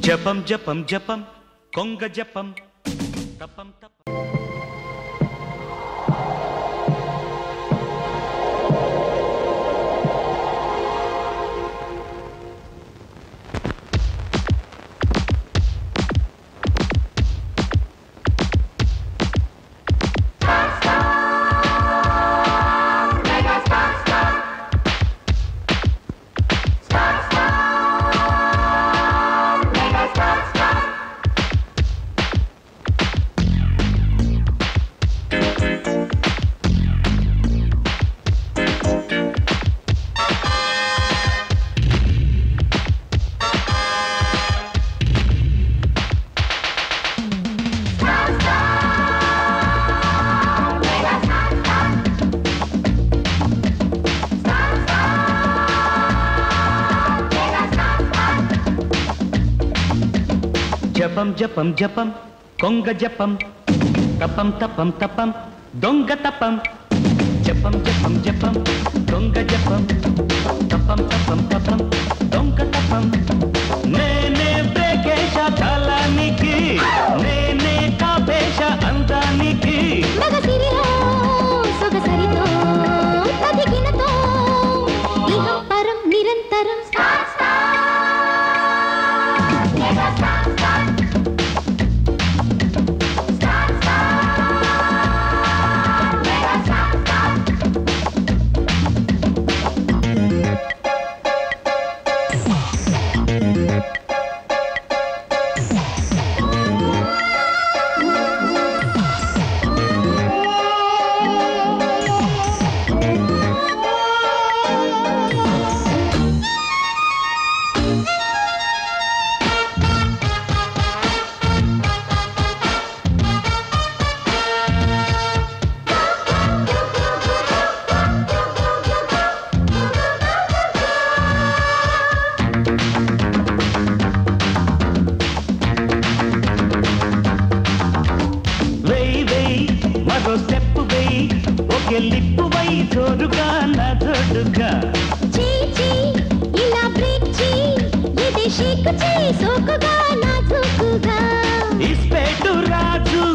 జపం జపం జపం కొంగ జపం తపం తపం జపం జపం జపం కొంగ జపం తపం తపం తపం దొంగ తపం జపం జపం జపం దొంగ జపం తపం తపం తపం దొంగ తపం నేనే బ్రేకేశ కాలానికి నేనే కాపేశ అందానికి మగసిరిలో సొగసరితో తదిగినతో ఇహం పరం నిరంతరం లిప్పువై జోరుగా నా జోడుగా ఇలా బ్రేక్ ఇది షేక్ సోకుగా నా జోకుగా ఇస్పెట్టు రాజు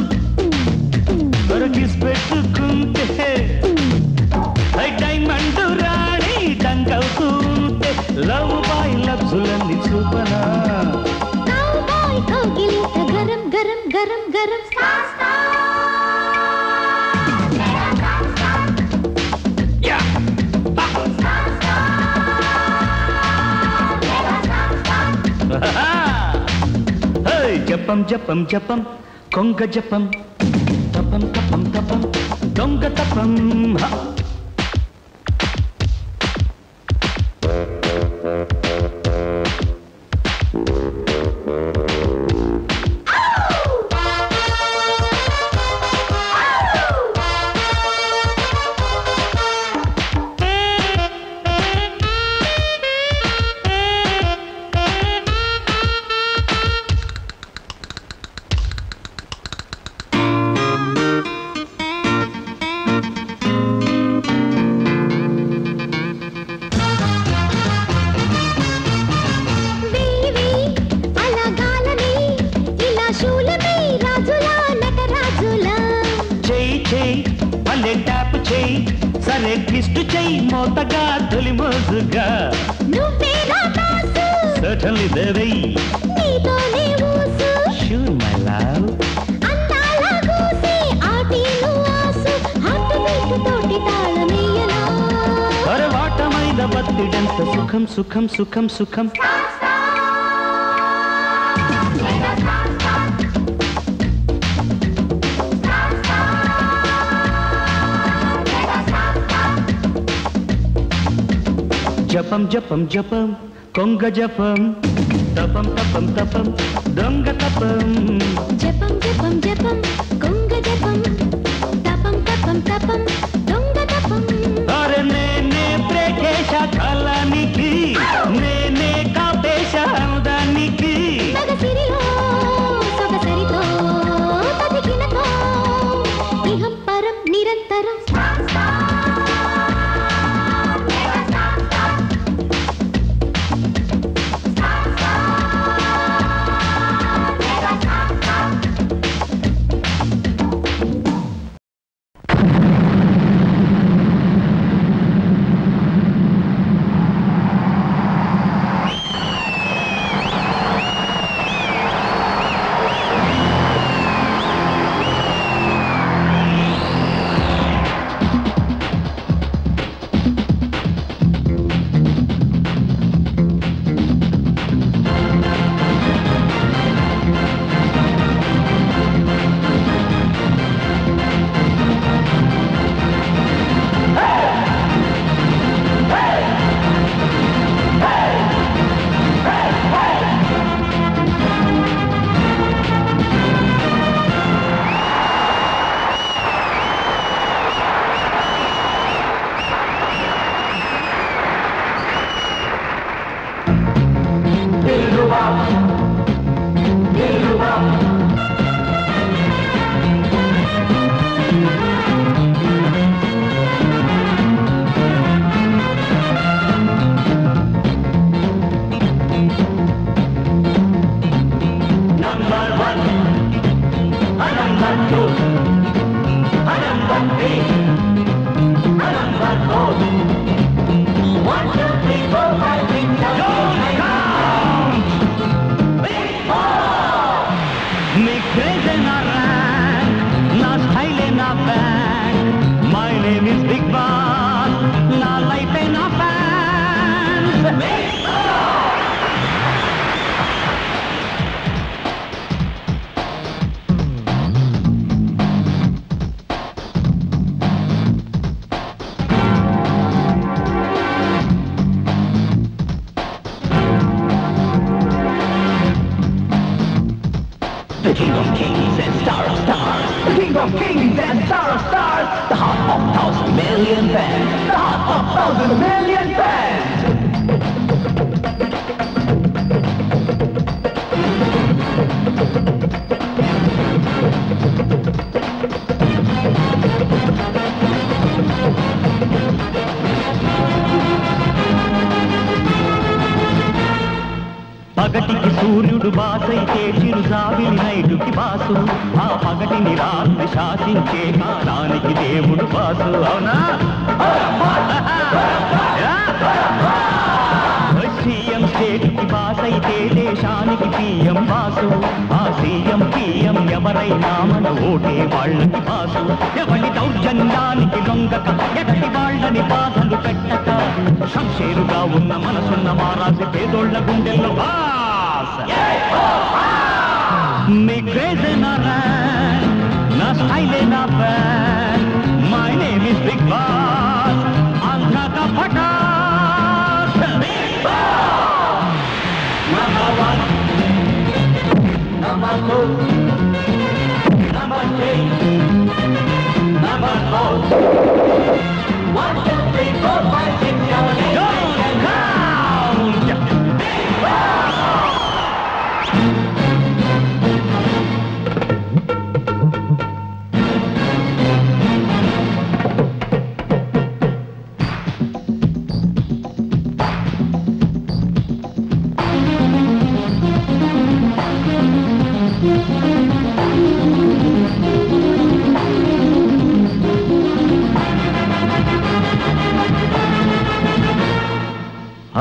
దొరికిస్పెట్టుకుంటే డైమండ్ రాణి డంగవుతూ ఉంటే లవ్ బాయ్ లబ్జులన్నీ చూపనా బాయ్ కౌగిలింత గరం గరం గరం గరం జపం జపం జపం కొంగ జపం తపం తపం తపం దొంగ తపం సరే కిస్ట్ చెయ్యి మోతగా తొలి మోజుగా సర్టన్లీ దేవై నీతోనే ఊసు షూర్ మై లవ్ అందాల గూసి ఆటిను ఆసు హార్ట్ బీట్ తోటి తాళమేయనా పరవాటమైన బత్తిడంత సుఖం సుఖం సుఖం సుఖం జపం జపం జపం కొంగ జపం తపం తపం తపం దొంగ తపం జపం జపం జపం కొంగ జపం తపం తపం తపం దొంగ తపం అరే నేనే బ్రేకేశ కాలానికి నేనే కాపేశ అందానికి మగసిరిలో సొగసరితో తదిగినతో ఇహం పరం నిరంతరం of kings and star of stars. The king of kings and star of stars. The heart of 1,000 million fans. The heart of 1,000 million fans. పగటికి సూర్యుడు బాసైతే చిరుజావిలి నైటుకి బాసు ఆ పగటిని రాత్రి శాసించే కాలానికి దేవుడు బాసు అవునా సీఎం స్టేట్కి బాసైతే దేశానికి సీఎం బాసు ఆ సీఎం పిఎం ఎవరైనా మన ఓటే వాళ్ళకి బాసు ఎవరి దౌర్జన్యానికి లొంగక ఎదటి వాళ్ళని బాధలు పెట్టక శంషేరుగా ఉన్న మనసున్న మారాసి పేదోళ్ల గుండెల్లో బాస్ మీ క్రేజ్ నా ర్యాంక్ నా స్టైలే నా band my name is big boss Andhra కా పటాస్ Number 1, number 2, number 3, number 4. 1, 2, 3, 4, 5, 6, 7, 8, 9, 10, count!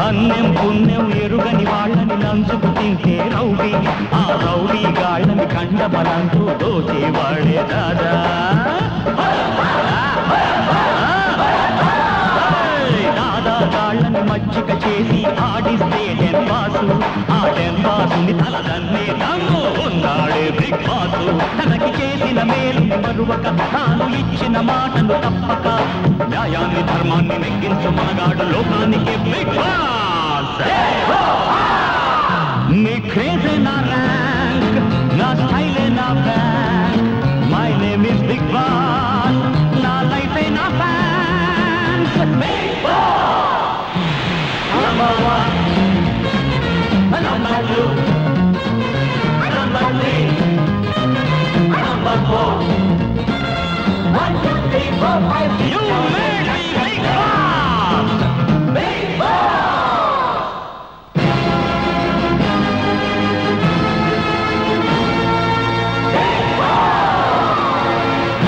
అన్నం పుణ్యం ఎరుగని వాళ్ళని నంచుకు తింటే రౌడీ ఆ రౌడీ గాళ్ళని కండ బలంతో దోచేవాడే దాదా దాదా గాళ్ళని మచ్చిక చేసి ఆడిస్తే డెన్బాసు ఆ డెన్బాసుని తలదన్నే దమ్ము ఉన్నాడే బిగ్ బాసు తనకి చేసిన మేలుని మరువక తాను ఇచ్చిన మాటను తప్పక న్యాయాన్ని ధర్మాన్ని నెగ్గించు మనగాడు లోకానికి బిగ్ బాస్ నీ క్రేజ్ నా ర్యాంక్ నా స్టైల్ నా bank my name is big boss నా లైఫ్ నా fans big boss number 1 number 2 number 3 number 4 1, 2, 3, 4, 5, 6, 7, 8, 9, 10, Big Boss! Big Boss! Big Boss!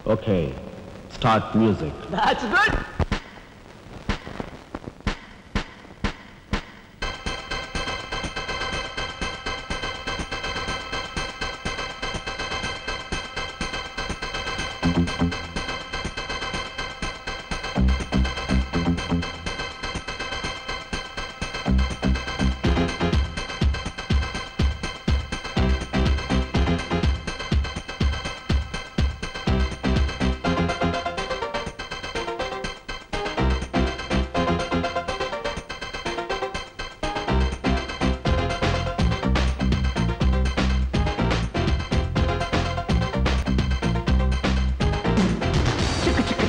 Okay, start music. That's good!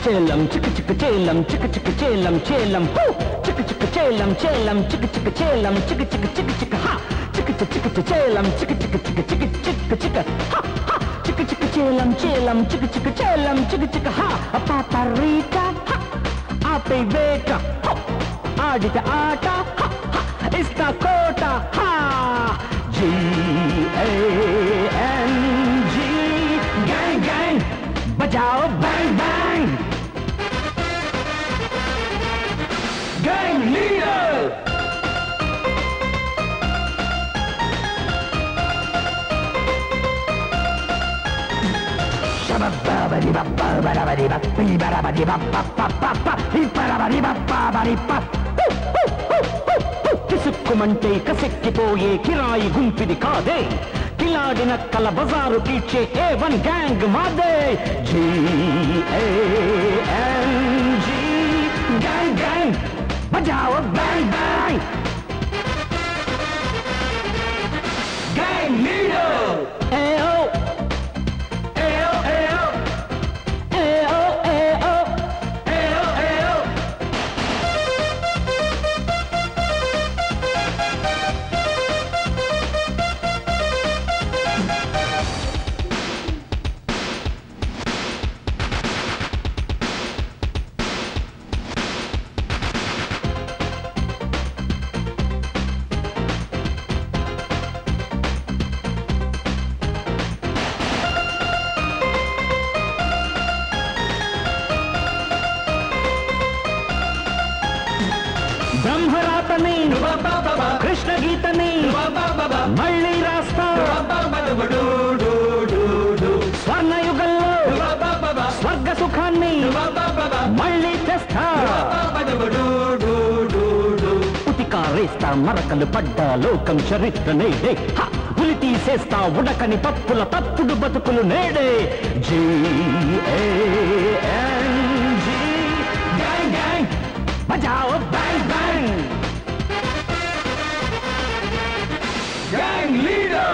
Chelam, chicka chicka chelam, chicka chicka chelam, chelam, hoo! Chicka chicka chelam, chelam, chicka chicka chelam, chicka chicka chicka chicka ha! Chicka chicka chelam, chicka chicka chicka chicka chicka chicka ha! Ha! Chicka chicka chelam, chelam, chicka chicka chelam, chicka chicka ha! Apata Rita ha! Ape beta ha! Adita ata ha! Ha! Ista kota ha! G-A-N-G Gang gang! Bajao bang bang! Gang leader! కిసుక్కుమంటే కసెక్కిపోయే కిరాయి గుంపిది కాదే కిలాడిన కల బజారు తీర్చే A1 gang మాదే G-A-N-G gang gang బజావో bang స్వర్ణయుగంలో స్వర్గ సుఖాన్ని మళ్ళీ తెస్తా, ఉతికారేస్తా మరకలు పడ్డా లోకం చరిత్ర నేడే, ఉలి తీసేస్తా ఉడకని పప్పుల తప్పుడు బతుకులు నేడే. G-A-N-G gang gang బజాओ bang bang gang leader.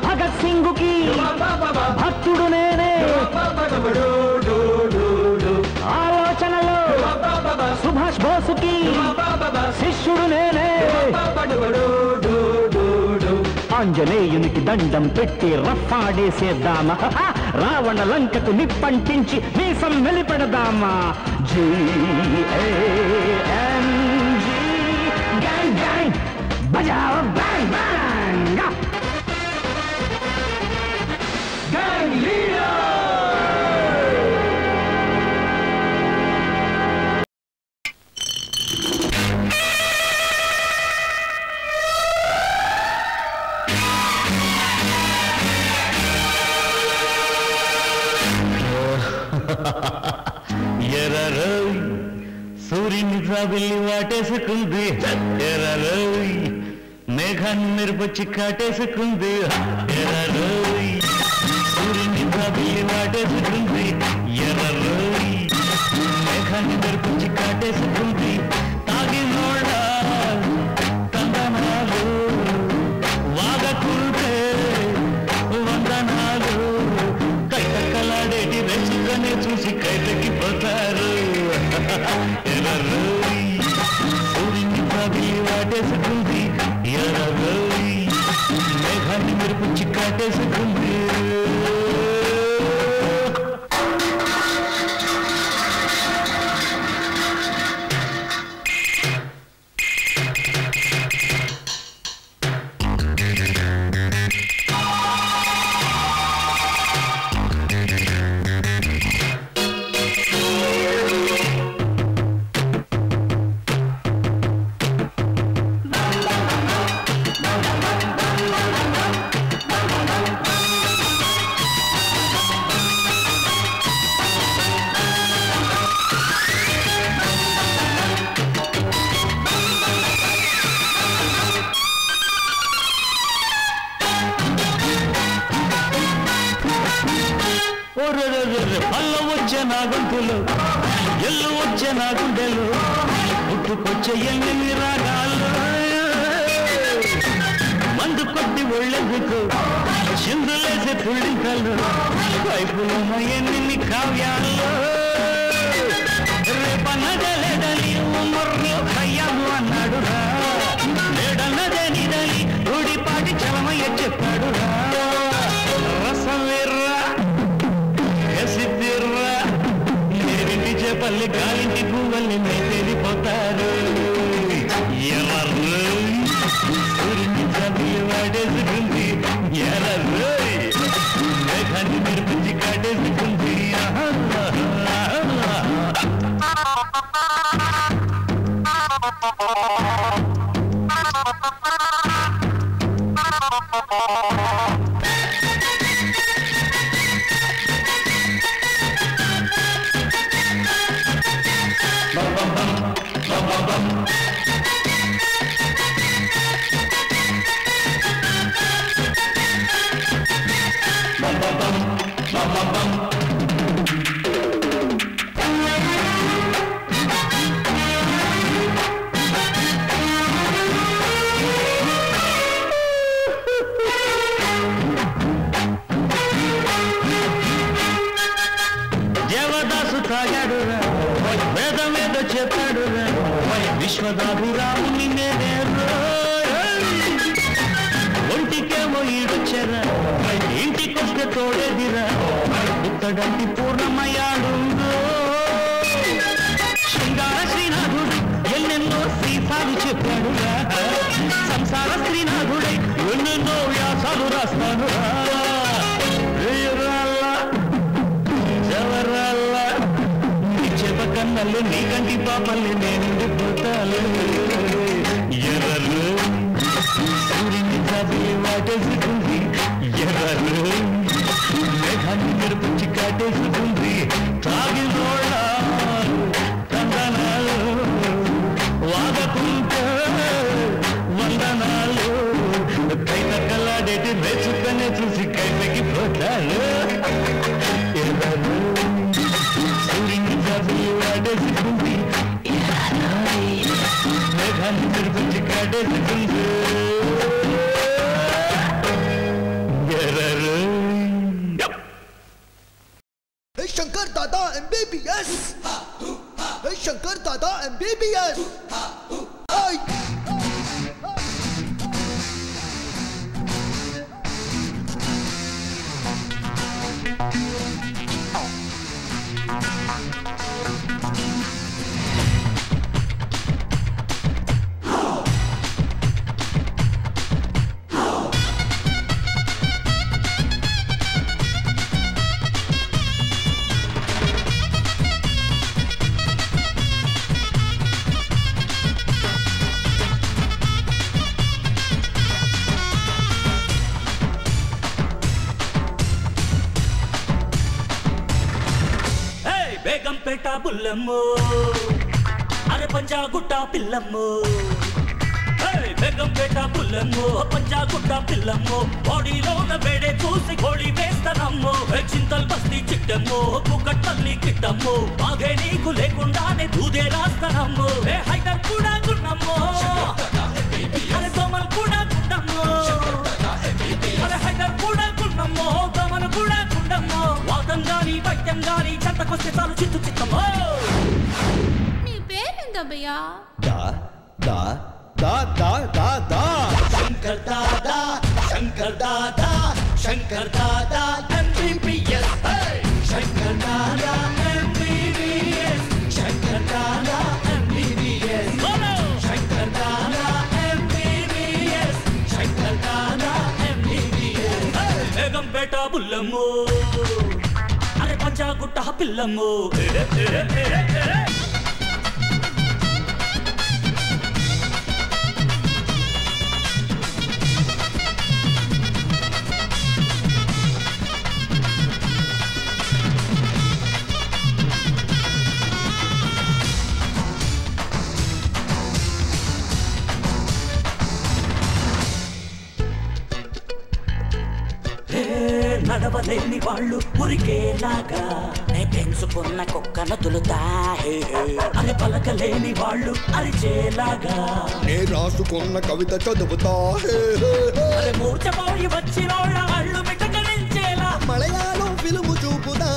Bhagat సింగుకి భక్తుడు నేనే, ఆలోచనలో సుభాష్ బోసుకి శిష్యుడు నేనే. ఆంజనేయునికి దండం పెట్టి రఫాడేసేద్దామా, రావణ లంకకు నిప్పంటించి మీసం వెలిపెడదామా. G-A-N-G gang gang బజాओ bang bang gang leader. ఎర్రరోయ్ సూర్యుని జాబిల్లి వాటేసుకుంది, ఎర్రరోయ్ మేఘాన్ని మెరుపొచ్చి కాటేసుకుంది, ఎర్రరోయ్ సూర్యుని జాబిల్లి వాటేసుకుంది, ఎర్రరోయ్ మేఘాన్ని మెరుపొచ్చి కాటేసుకుంది. తాగినోళ్ళ తందనాలు వాగకుంటే వందనాలు, కైతక్కలాడేటి రెచ్చుగానే చూసి కైతకిపోతారు. ఎర్రరోయ్ సూర్యుని జాబిల్లి వాటేసుకుంది, ఎర్రరోయ్ మేఘాన్ని మెరుపుచ్చి కాటేసుకుంది. పల్ల వచ్చే నా గొంతులు, ఎల్లు వచ్చే నా గుండెలు, పుట్టుకొచ్చే ఎన్ని రాగాలు, మందు కొట్టి ఒళ్ళెందుకు చిందులేసే పుళ్ళింకలు, వైపులోన ఎన్ని కావ్యాలు. రేపన్నదలేడలి ఉమ్మర్లో కయ్యాము అన్నాడురా, లేడన్నదే నిదలి ఊడిపాటి చలమయ్య చెప్పాడురా. రసం వేర్రా ఎసిద్దిర్రా నేరింటి చేపల్లి గాలింటి పువ్వల్ని మేతేరిపోతారు. ఎర్రరోయ్ సూర్యుని జాబిల్లి వాడేసుకుంది, ఎర్రరోయ్ మేఘాన్ని మెరుపుచ్చి కాటేసుకుంది. విశ్వదాభిరాముని నేనే ఒంటికేమో ఈడొచ్చరా ఇంటికొస్తే తోడేదిరా పుట్టడంటి పూర్ణమయ్యాడు శృంగార శ్రీనాథుడు ఎన్నెన్నో శ్రీసాలు చెప్పాడురా సంసార శ్రీనాథుడై ఎన్నెన్నో వ్యాసాలు రాస్తాను జవరాల్లా నీ చెప్పకన్నల్లు నీ కంటి పాపల్ని నేను పోతాను ఎర్రలు సూర్యుని జాబిలి వాటేసుకుంది ఎర్రలు మేఘాన్ని మెరుపుచ్చి కాటేసుకుంది తాగినోళ్ళ తందనాలు వాదకుంటే వందనాలు కైత కలాడేటి రేచుకనే చూసి కైపెకి పోతాను ఎర్రలు సూర్యుని జాబిలి వాటేసుకుంది మేఘాన్ని మెరుపుచ్చి కాటేసుకుంది Shankar Dada MBBS. Hey Shankar Dada MBBS. Hey. Begumpet బుల్లమ్మో అరే పంజాగుట్ట పిల్లమ్మో బేగంపేట బుల్లమ్మో పంజాగుట్ట పిల్లమ్మో బాడీలోన వేడే చూసి గోళీ వేస్తానమ్మో చింతల్ బస్తీ చిట్టమ్మో కుక్కట్టల్లి కిట్టమ్మో బాగే నీకు లేకుండానే దూదే రాస్తానమ్మో హైదర్ కూడా గున్నమ్మో అరే దోమలు కూడా గుండమ్మో అరే హైదర్ కూడా గున్నమ్మో దోమలు కూడా గుండమ్మో వాతం గాని వైద్యం గాని చెంతకొస్తే చాలు చిత్తు చిత్తమ్మో నీ పేరేందబ్బయ్యా Da da da da da da. Shankar Dada Shankar Dada Shankar Dada MBBS Shankar Dada MBBS Shankar Dada MBBS Shankar Dada MBBS Shankar Dada MBBS Begumpet బుల్లమ్మో అరే పంజాగుట్ట పిల్లమ్మో నడవలేని వాళ్ళు ఉరికేలాగా నే పెంచుకున్న కుక్కను తులుతా అని పలకలేని వాళ్ళు అరిచేలాగా నే రాసుకున్న కవిత చదువుతా అరే మూర్చపోయి వచ్చినోళ్ళ అళ్ళు మిటకరించేలా మలయాళం ఫిల్ము చూపుదా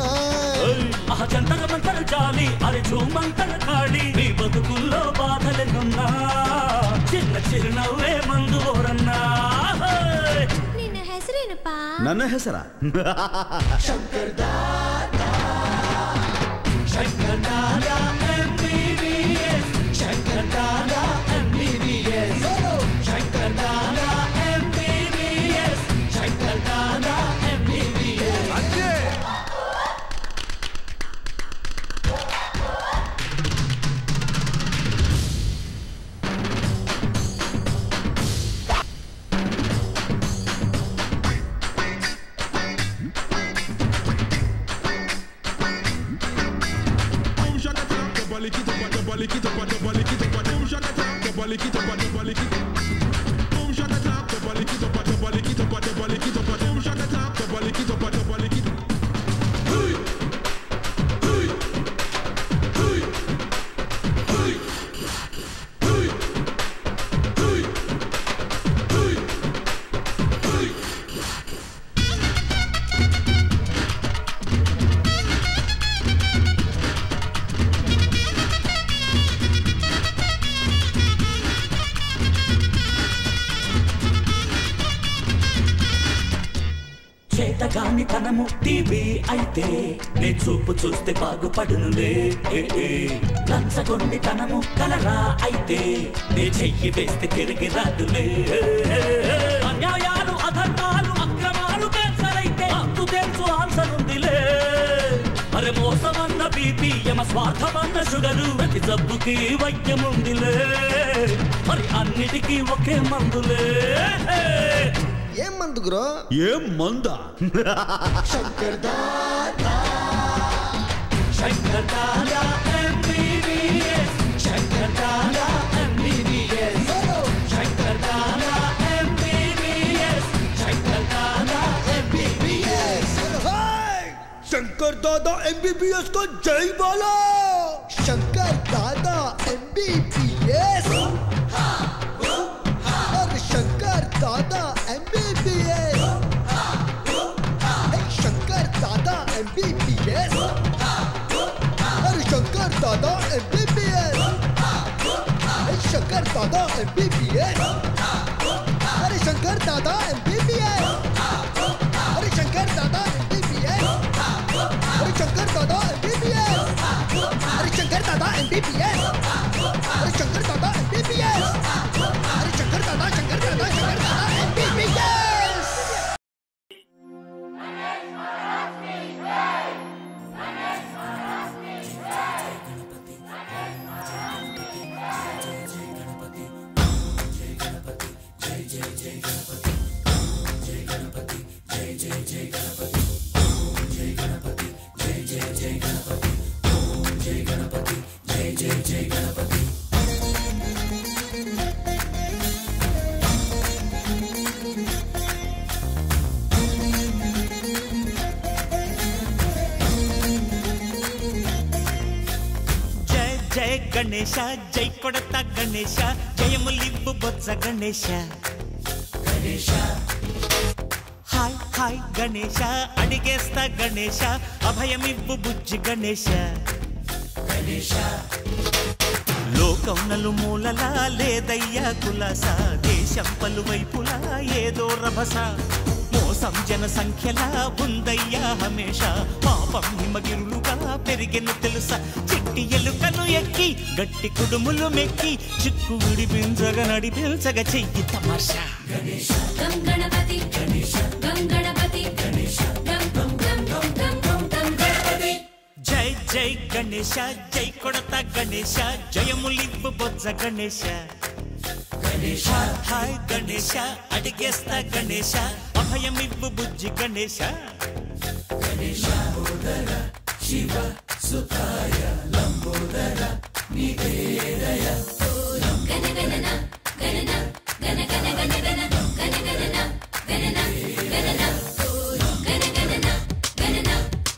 ఆ జంతగమంతరు చాలి అరే చూమంతరు ఖాళీ నీ బతుకుల్లో బాధలెన్నున్నా చిన్న చిరునవ్వే మందు ఓరన్నా ನಿನ್ನ ಹೆಸರೇನಪ್ಪ ನನ್ನ ಹೆಸರ Shankar Dada Shankar Dada MBBS Shankar Dada MBBS Shankar Dada MBBS Shankar Dada MBBS చేతగాని తనము టీవీ అయితే నే చూపు చూస్తే బాగుపడునులే లంచగొండి తనము కలరా అయితే నే చెయ్యి వేస్తే తిరిగి రాదులే అన్యాయాలు అధర్మాలు అక్రమాలు క్యాన్సర్ అయితే అంతు తెలుసు ఆన్సర్ ఉందిలే అరే మోసమన్న బీపీ యమ స్వార్థమన్న షుగరు ప్రతి జబ్బుకి వైద్యముందిలే మరి అన్నిటికీ ఒకే మందులే ఏం మందు గురో ఏం మందా Shankar Dada Shankar Dada MBBS Shankar Dada MBBS Shankar Dada MBBS Shankar Dada MBBS Shankar दादा MBBS को जय बोलो शंकर दादा MBBS और शंकर दादा MBBS शंकर दादा MBBS और शंकर दादा MBBS शंकर दादा MBBS अरे शंकर दादा MBBS अरे शंकर दादा MBBS अरे शंकर दादा MBBS अरे शंकर दादा MBBS अरे शंकर दादा MBBS अरे शंकर दादा MBBS జయ గణేశ జై కొడత గణేశ జయములివ్వు బొత్స గణేశ గణేశ హాయ్ హాయ్ గణేశ అడిగేస్తా గణేశ అభయమివ్వు బుజ్జి గణేశ గణేశ లోకం నలుమూలలా లేదయ్యా కులాస దేశం పలువైపులా ఏదో రభస మోసం జన సంఖ్యలా ఉందయ్యా హమేష పాపం హిమగిరులుగా పెరిగెను తెలుసా చిట్టి ఎలుకలు ఎక్కి గట్టి కుడుములు మెక్కి చిక్కు విడిపించగ నడిపించగ చెయ్యి తమాషా గణేశ గం గణపతి గణేశ గం గణపతి గణేశ గం గం గం గం గం గం గం గణపతి జై జై గణేశ జై కొడత గణేశ జయములివ్వు బొజ్జ గణేశ గణేశ హాయ్ గణేశ అడిగేస్తా గణేశ అభయమివ్వు బుజ్జి గణేశ గణేశ లంబోదర శివ సుతాయ లంబోదర నివేదయ గణ గణన గణన గణ గణ గణ గణ గణ గణన గణన గణన గణ గణన గణన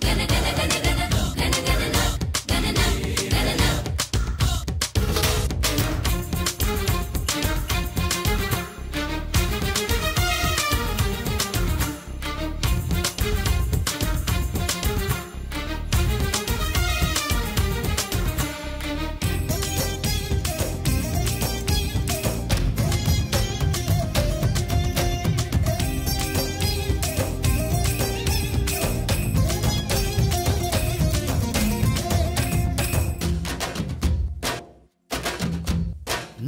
గణ గణ గణ గణ గణ గణన గణన గణన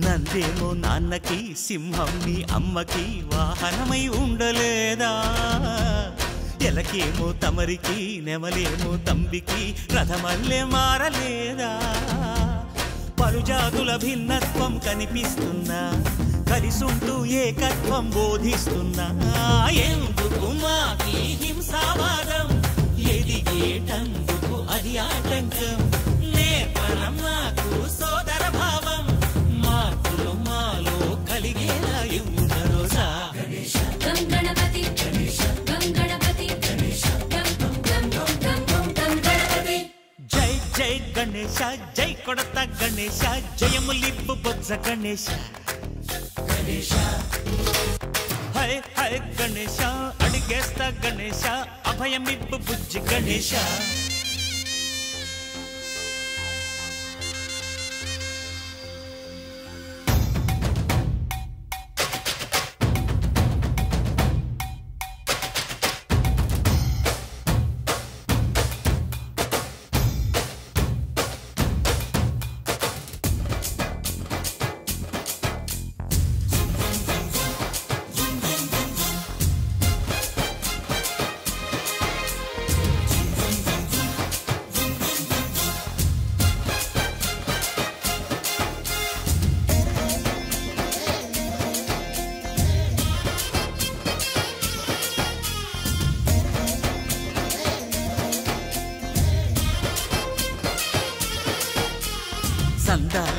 నందేమో నాన్నకి సింహం నీ అమ్మకి వాహనమై ఉండలేదా ఎలకేమో తమరికి నెమలేమో తంబికి రథమల్లే మారలేదా పలుజాతుల భిన్నత్వం కనిపిస్తున్నా కలిసుంటూ ఏకత్వం బోధిస్తున్నా ఎందుకు మాకి హింసావాదం ఎదిగేటందుకు అది ఆటంకం నేర్పరం నాకు సోదర భావం మార్పులు మాలో కలిగేలా యువరోజా గం గణపతి గణేశ గం గణపతి గణేశ గం గం గం గం గం గం గణపతి జై జై గణేశ జై కొడత గణేశ జయములివ్వు బొజ్జ గణేశ గణేశ హై హై గణేశ అడిగేస్తా గణేశ అభయమివ్వు బుజ్జి గణేశ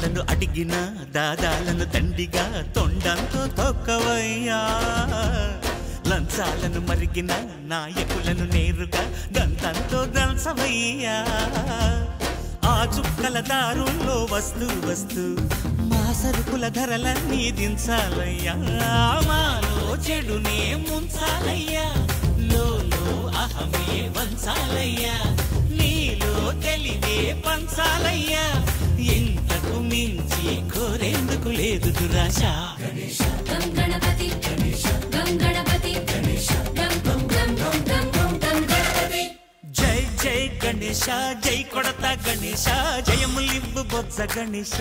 చందాలను అడిగిన దాదాలను దండిగా తొండంతో తొక్కవయ్యా లంచాలను మరిగిన నాయకులను నేరుగా దంతంతో దంచవయ్యా ఆ చుక్కల దారుల్లో వస్తూ వస్తూ మా సరుకుల ధరలన్నీ దించాలయ్యా మాలో చెడునే ముంచాలయ్యా లోలో అహమే వంచాలయ్యా నీలో తెలివే పంచాలయ్యా ఇంతకు మించి కోరేందుకు లేదు దురాశ గం గణపతి గం గణపతి గం గం గం గం గం గం గణపతి జై జై గణేశ జై కొడత గణేశ జయములివ్వు బొజ్జ గణేశ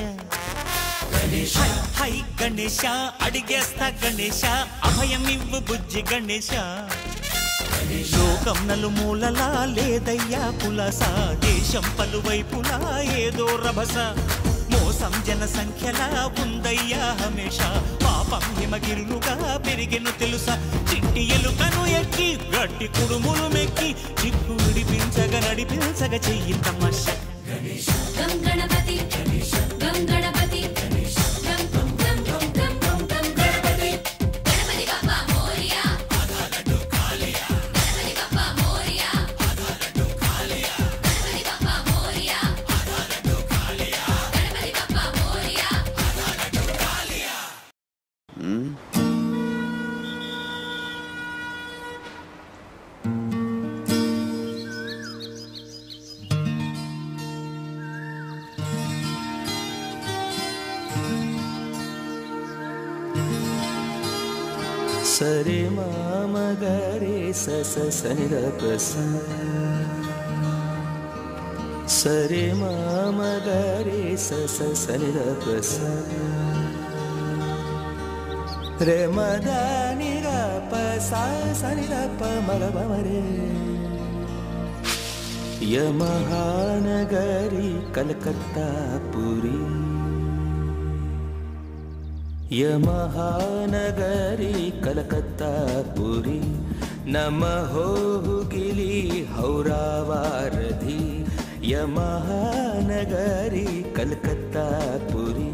హై హై గణేశ అడిగేస్తా గణేశ అభయమివ్వు బుజ్జి గణేశ లోకం నలుమూలలా లేదయ్యా పులస దేశం పలువైపులా ఏదో రభస మోసం జన సంఖ్యలా ఉందయ్యా హమేష పాపం హిమగిరులుగా పెరిగెను తెలుసా చిట్టి ఎలుకను ఎక్కి గట్టి కుడుములు మెక్కి చిక్కు విడిపించగా నడిపించగ చెయ్యి తమాష గం గణపతి గం గణపతి గం గం గం గం గం గం గణపతి గణపతి బప్పా మోరియా గణపతి బప్పా మోరియా గణపతి బప్పా మోరియా గణపతి బప్పా మోరియా సరే మామ గరే సస సనిద ప్రస సరే మామ గరే సస సనిద ప్రస రే మదని ర ప సా సనిద ప మగ మరే యమహానగరి కలకత్తా పురి యమహానగరి కలకత్తా పురి నమః గిలి హౌరావారధి యమహానగరి కలకత్తా పురి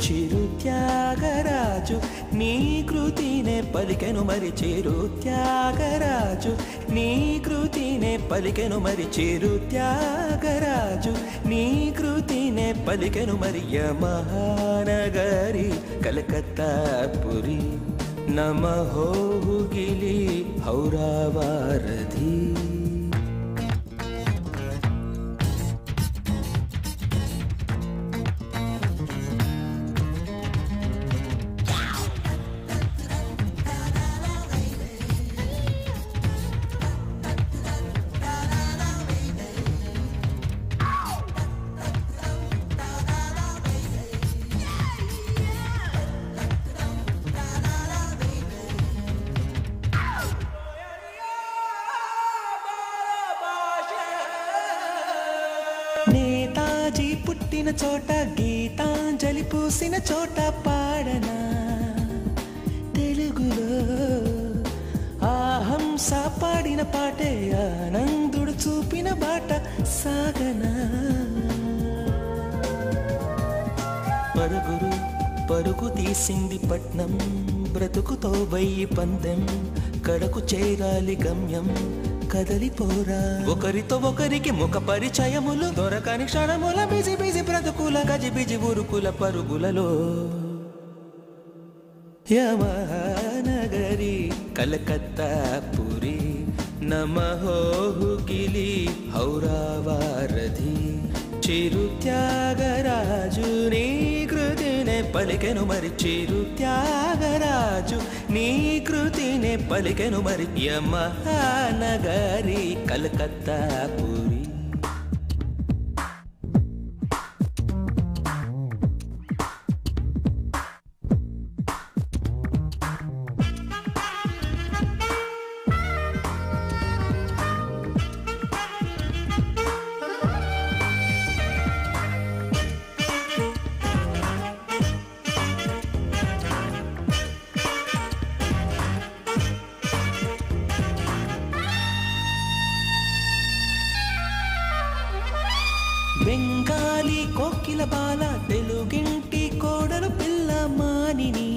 చిరు త్యాగరాజు నీ కృతినే పలికెను మరి చిరు త్యాగరాజు నీ కృతినే పలికెను మరి చిరు త్యాగరాజు నీ కృతినే పలికెను మరి యమహానగరి కలకత్తా పురి నమః గిలి హౌరావారధి నేతాజీ పుట్టిన చోట గీతాంజలి పూసిన చోట పాడనా తెలుగులో ఆహంస పాడిన పాటే ఆనందుడు చూపిన బాట సాగనా పరుగురు పరుగు తీసింది పట్నం బ్రతుకుతో వెయ్యి పందెం కడకు చేరాలి గమ్యం కదలిపోరా ఒకరితో ఒకరికి ముఖ పరిచయములు దొరకని క్షణముల బిజి బిజి బ్రతుకుల గజిబిజి ఉరుకుల పరుగులలో యమహానగరి కలకత్తా పురి నమః గిలి హౌరావారధి చిరు త్యాగరాజు నీ కృతినే పలికెను మరి చిరు త్యాగరాజు నీ కృతినే పలికెను మరి యమహానగరి కలకత్తా పురి బెంగాలీ కోకిల బాల తెలుగింటి కోడలు పిల్ల మానిని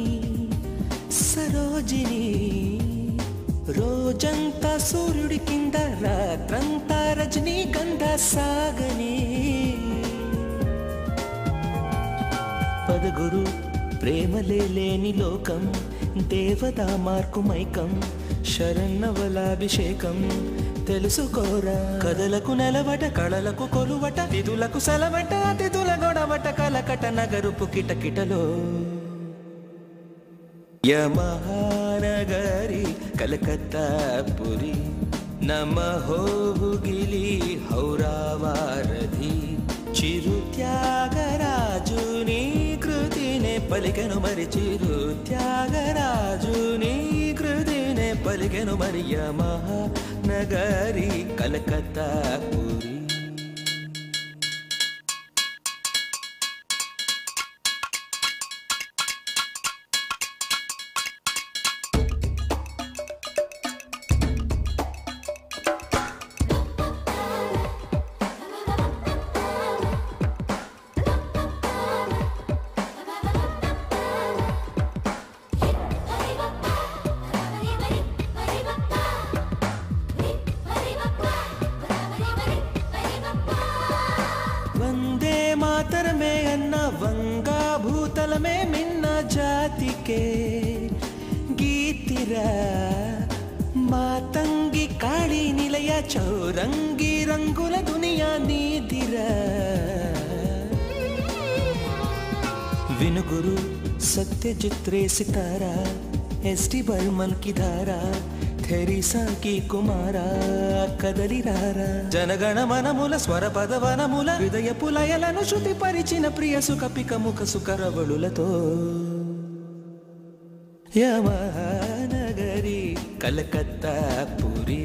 సరోజిని రోజంతా సూర్యుడి కింద రాత్రంతా రజనీగంధ సాగని పదగురు ప్రేమలే లేని లోకం దేవతా మార్కు మైకం శరన్నవలాభిషేకం తెలుసుకోరా కథలకు నెలవట కళలకు కొలువట తిథులకు సెలవట అతిథుల గొడవట కలకట నగరుపు కిటకిటలో యమహానగరి కలకత్తా పురి నమహోగిలి హౌరావారధి చిరు త్యాగరాజుని కృతినే పలికెను మరి చిరు త్యాగరాజుని కృతినే పలికెను మరి యమహానగరి కలకత్తా పురి మాతరమే అన్న వంగా భూతలమే మిన్న జాతికే గీతిరా మాతంగి కాళీ నిలయ చౌరంగి రంగుల దునియా నీదిరా వినుగురు సత్యజిత్ రే సితారా ఎస్టి బర్మన్ కి ధారా థెరిసా కి కుమారా కదలిరారా జనగణ మనముల స్వర పదవనముల హృదయ పులయలను శృతి పరిచిన ప్రియ సుఖ పిక ముఖ సుకరవళులతో యమహానగరి కలకత్తా పురి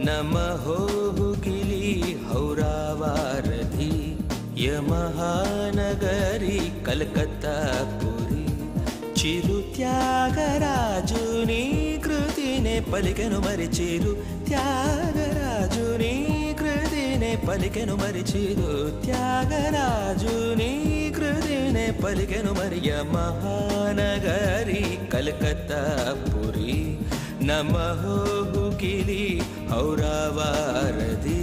నమహోగిలి హౌరావారధి యమహానగరి కలకత్తా పురి చిరు త్యాగరాజుని కృతినే పలికెను మరి చిరు త్యాగరాజుని కృతినే పలికెను మరి చిరు త్యాగరాజుని కృతినే పలికెను మరి యమహానగరి కలకత్తా పురి నమహోగిలి హౌరావారధి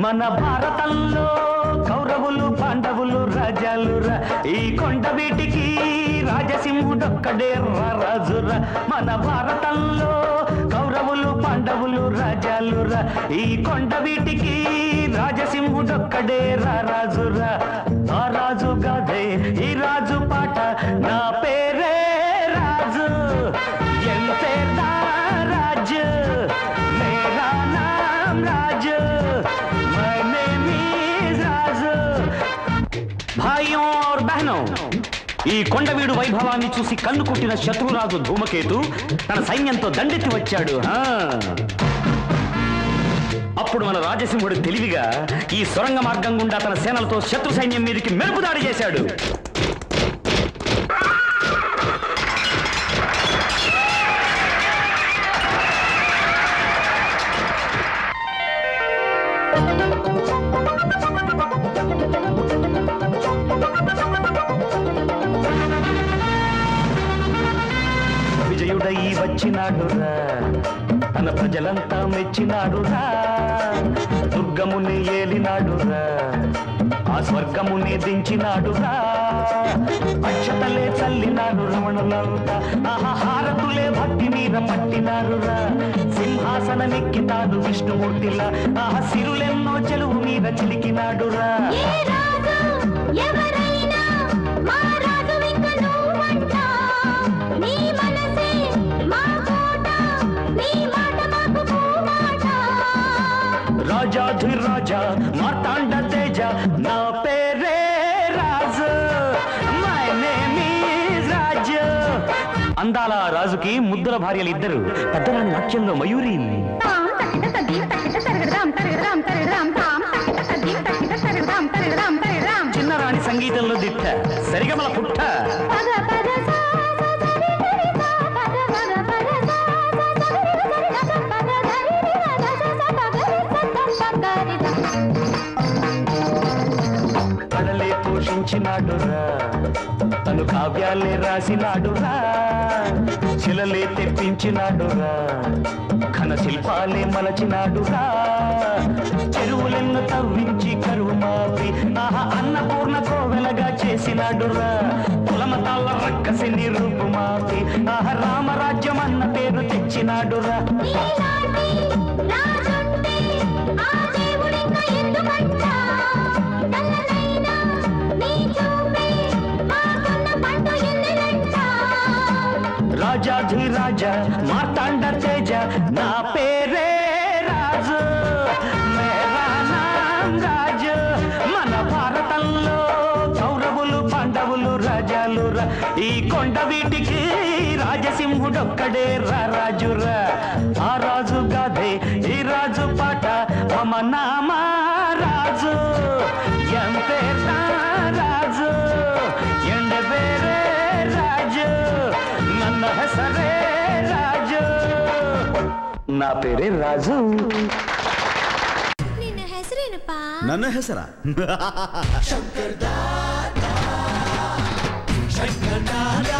మన భారతంలో కౌరవులు పాండవులు రాజాలురా ఈ కొండ వీటికి రాజసింహుడొక్కడే రాజురా మన భారతంలో కౌరవులు పాండవులు రాజాలురా ఈ కొండ వీటికి రాజసింహుడొక్కడే రాజురా ఆ రాజు గాదే ఈ రాజు పాట నా పేరే రాజు ఎంతేదా రాజు మేరా నామ్ రాజు భాయ్యోं और बहनों ఈ కొండవీడు వైభవాన్ని చూసి కన్ను కుట్టిన శత్రురాజు ధూమకేతు తన సైన్యంతో దండెత్తి వచ్చాడు అప్పుడు మన రాజసింహుడు తెలివిగా ఈ సొరంగ మార్గం గుండా తన సేనలతో శత్రు సైన్యం మీదకి మెరుపు దాడి చేశాడు విజయుడై వచ్చినాడురా తన ప్రజలంతా మెచ్చినాడురా దుర్గముని ఏలినాడురా ఆ స్వర్గముని దించినాడురా అక్షతలే చల్లినాడు రమణులంతా ఆహారతులే భక్తి మీద పట్టినారురా సింహాసనమెక్కితాడు విష్ణుమూర్తిలా సిరులెన్నో చెలువు మీద చిలికినాడురా రాజాధిరాజా మార్తాండ తేజ నా పేరే రాజు మై నేమ్ ఈజ్ రాజు అందాల రాజుకి ముద్దుల భార్యలు ఇద్దరు, పెద్దరాని నాట్యంలో మయూరి. చిన్నరాణి సంగీతంలో దిట్ట, సరిగమల పుట్ట. కడలే పోషించినాడురా, తను కావ్యాలే రాసినాడురా, శిలలే తెప్పించినాడురా, ఘన శిల్పాలే మలచినాడురా, చెరువులెన్ను తవ్వించి కరువు మాపి ఆహా అన్నపూర్ణ కోవెలగా చేసినాడురా, కులమతాల రక్కసిని రూపు మాపి ఆహా రామరాజ్యం అన్న పేరు తెచ్చినాడురా. రాజాధిరాజా మార్తాండ తేజ, నా పేరే రాజు, మేరా నామ్ రాజు. మన భారతంలో కౌరవులు పాండవులు రాజాలురా, ఈ కొండ వీటికి రాజసింహుడొక్కడే రాజురా. ఆ రాజు గాథే ఈ రాజు పాట, మమ నామ రాజు, ఎంతే రాజు, ఎండ ಬೇರೆ రాజు, ನನ್ನ ಹೆಸರೇ ರಾಜು, నా పేరే రాజు. ನಿನ್ನ ಹೆಸರೇನಪ್ಪ? ನನ್ನ ಹೆಸರ ಶಂಕರ್ ದಾದಾ, ಶಂಕರ್ ದಾದಾ.